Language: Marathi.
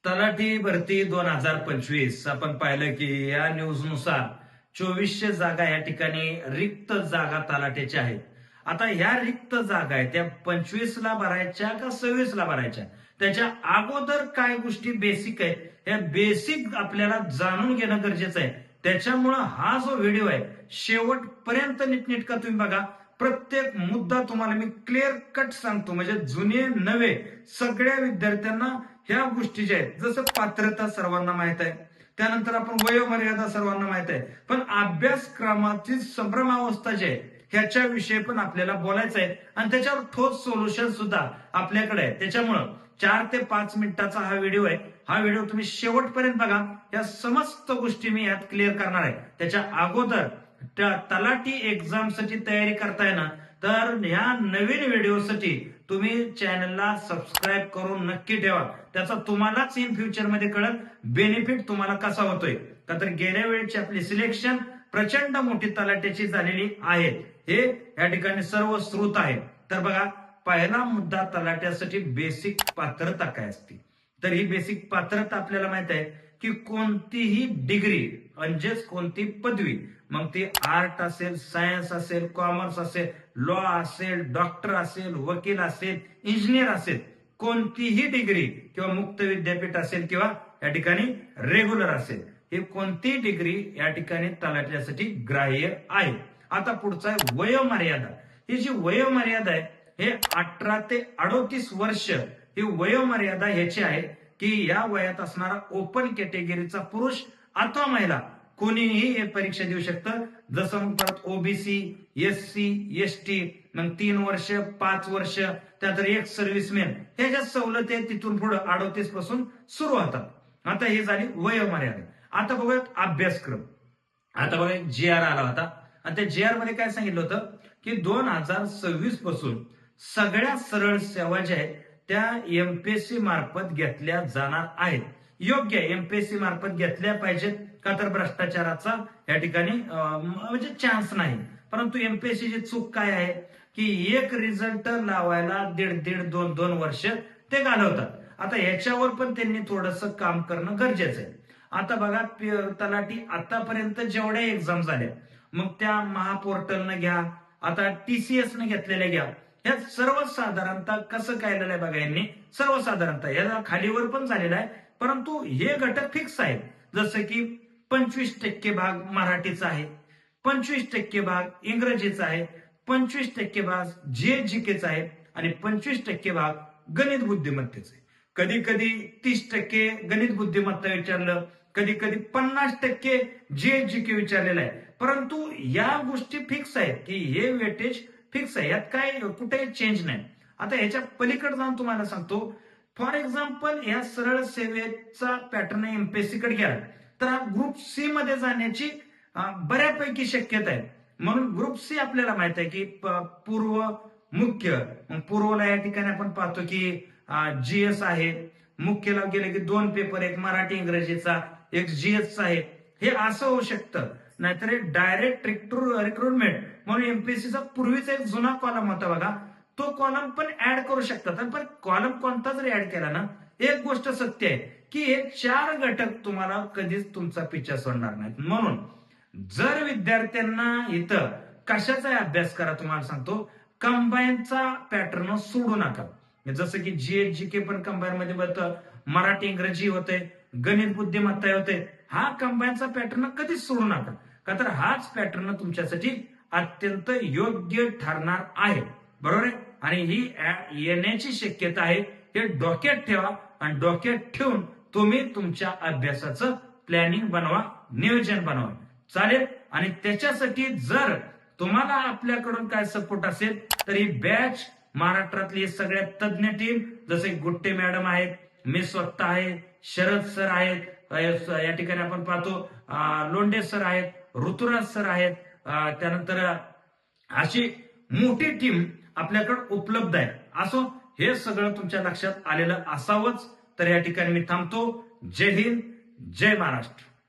तलाठी भरती 2025 आपण पाहिलं की या न्यूज नुसार 2400 जागा या ठिकाणी रिक्त जागा तलाठ्याच्या आहेत. आता ह्या रिक्त जागा आहेत त्या 25 ला भरायच्या का 26 ला भरायच्या, त्याच्या अगोदर काय गोष्टी बेसिक आहेत या बेसिक आपल्याला जाणून घेणं गरजेचं आहे. त्याच्यामुळं हा जो व्हिडिओ आहे शेवटपर्यंत नीटनेटका तुम्ही बघा. प्रत्येक मुद्दा तुम्हाला मी क्लिअर कट सांगतो, म्हणजे जुने नवे सगळ्या विद्यार्थ्यांना ह्या गोष्टी ज्या आहेत, जसं पात्रता सर्वांना माहित आहे, त्यानंतर आपण वयोमर्यादा सर्वांना माहित आहे, पण अभ्यासक्रमाची संभ्रमावस्था जी आहे ह्याच्याविषयी पण आपल्याला बोलायचं आहे आणि त्याच्यावर ठोस सोल्युशन सुद्धा आपल्याकडे आहे. त्याच्यामुळं 4 ते 5 मिनिटाचा हा व्हिडिओ आहे. हा व्हिडिओ तुम्ही शेवटपर्यंत बघा. या समस्त गोष्टी मी यात क्लिअर करणार आहे. त्याच्या अगोदर तलाठी एक्झामसाठी तयारी करताय ना, तर ह्या नवीन व्हिडिओसाठी तुम्ही चॅनलला सबस्क्राईब करून नक्की ठेवा. त्याचा तुम्हालाच इन फ्युचर मध्ये कळत बेनिफिट तुम्हाला कसा होतोय का. तर गेल्या वेळेची आपली सिलेक्शन प्रचंड मोठी तलाट्याची झालेली आहे, हे या ठिकाणी सर्व स्रोत आहे. तर बघा, पहिला मुद्दा तलाट्यासाठी बेसिक पात्रता काय असते. तर ही बेसिक पात्रता आपल्याला माहित आहे की कोणतीही डिग्री म्हणजेच कोणती पदवी, मग ती आर्ट असेल, सायन्स असेल, कॉमर्स असेल, लॉ असेल, डॉक्टर असेल, वकील असेल, इंजिनियर असेल, कोणतीही डिग्री किंवा मुक्त विद्यापीठ असेल किंवा या ठिकाणी रेग्युलर असेल, हे कोणतीही डिग्री या ठिकाणी तलाठ्यासाठी ग्राह्य आहे. आता पुढचा आहे वयोमर्यादा. ही जी वयोमर्यादा आहे हे 18 ते 38 वर्ष ही वयोमर्यादा ह्याची आहे की या वयात असणारा ओपन कॅटेगरीचा पुरुष अथवा महिला कोणीही हे परीक्षा देऊ शकतं. जसं मग परत ओबीसी, एससी, एसटी, मग 3 वर्ष, 5 वर्ष, त्यानंतर एक सर्व्हिसमॅन, ह्या ज्या सवलती आहेत तिथून पुढे 38 पासून सुरू होतात. आता ही झाली वयोमर्यादा. आता बघूयात अभ्यासक्रम. आता बघा जी आर आला होता आणि त्या जी आर मध्ये काय सांगितलं होतं की 2026 पासून सगळ्या सरळ सेवा ज्या आहेत त्या एमपीएससी मार्फत घेतल्या जाणार आहेत. योग्य एमपीएससी मार्फत घेतल्या पाहिजेत का, तर भ्रष्टाचाराचा या ठिकाणी म्हणजे चान्स नाही. परंतु एमपीएससीची चूक काय आहे की एक रिझल्ट लावायला 1.5-2 वर्ष ते घालवतात. आता याच्यावर पण त्यांनी थोडंसं काम करणं गरजेचं आहे. आता बघा, तलाठी आतापर्यंत जेवढ्या एक्झाम झाल्या, मग त्या महापोर्टलनं घ्या, आता टीसीएस न घेतलेल्या घ्या, ह्या सर्वसाधारणतः कसं काय आहे बघा. यांनी सर्वसाधारणतः याला खालीवर पण झालेला आहे, परंतु हे घटक फिक्स आहेत. जसं की 25% भाग मराठीचा आहे, 25% भाग इंग्रजीचा आहे, 25% भाग जीएसजीकेचा आहे आणि 25% भाग गणित बुद्धिमत्तेचा आहे. कधी कधी 30% गणित बुद्धिमत्ता विचारलं, कधी कधी 50% जीएसजीके विचारलेलं आहे. परंतु या गोष्टी फिक्स आहेत की हे वेटेज फिक्स आहे, यात काय कुठेही चेंज नाही. आता ह्याच्या पलीकडे जाऊन तुम्हाला सांगतो, फॉर एक्झाम्पल या सरळ सेवेचा पॅटर्न एमपीएससी कडे गेला तर हा ग्रुप सी मध्ये जाण्याची बऱ्यापैकी शक्यता आहे. म्हणून ग्रुप सी आपल्याला माहित आहे की पूर्व मुख्य, पूर्वला या ठिकाणी आपण पाहतो की जीएस आहे, मुख्यला गेले की 2 पेपर, एक मराठी इंग्रजीचा, एक जीएसचा आहे. हे असं होऊ शकतं. नाहीतर डायरेक्ट रिक्रुटमेंट म्हणून एमपीएससीचा पूर्वीचा एक जुना कॉलम होता बघा, तो कॉलम पण ऍड करू शकतात. पण कॉलम कोणता जरी ऍड केला ना, एक गोष्ट सत्य आहे की हे 4 घटक तुम्हाला कधीच तुमचा पिच्छा सोडणार नाहीत. म्हणून जर विद्यार्थ्यांना इथं कशाचा अभ्यास करा, तुम्हाला सांगतो, कंबाईनचा पॅटर्न सोडू नका. जसं की जीएसजीके पण कंबाईन मध्ये बघतं, मराठी इंग्रजी होते, गणित बुद्धिमत्ता होते. हा कंबाईनचा पॅटर्न कधीच सोडू नका, का तर हाच पॅटर्न तुमच्यासाठी अत्यंत योग्य ठरणार आहे. बरोबर आहे. आणि ही येण्याची शक्यता आहे, हे डोक्यात ठेवा आणि डोक्यात ठेवून तुम्ही तुमच्या अभ्यासाचं प्लॅनिंग बनवा, नियोजन बनवा. चालेल. आणि त्याच्यासाठी जर तुम्हाला आपल्याकडून काय सपोर्ट असेल तर ही बॅच महाराष्ट्रातली सगळ्यात तज्ञ टीम, जसे गुट्टे मॅडम आहेत, मी स्वतः आहे, शरद सर आहेत, या ठिकाणी आपण पाहतो लोंढे सर आहेत, ऋतुराज सर आहेत, त्यानंतर अशी मोठी टीम आपल्याकडे उपलब्ध आहे. असो, हे सगळं तुमच्या लक्षात आलेलं असावंच. तर या ठिकाणी मी थांबतो. जय हिंद, जय महाराष्ट्र.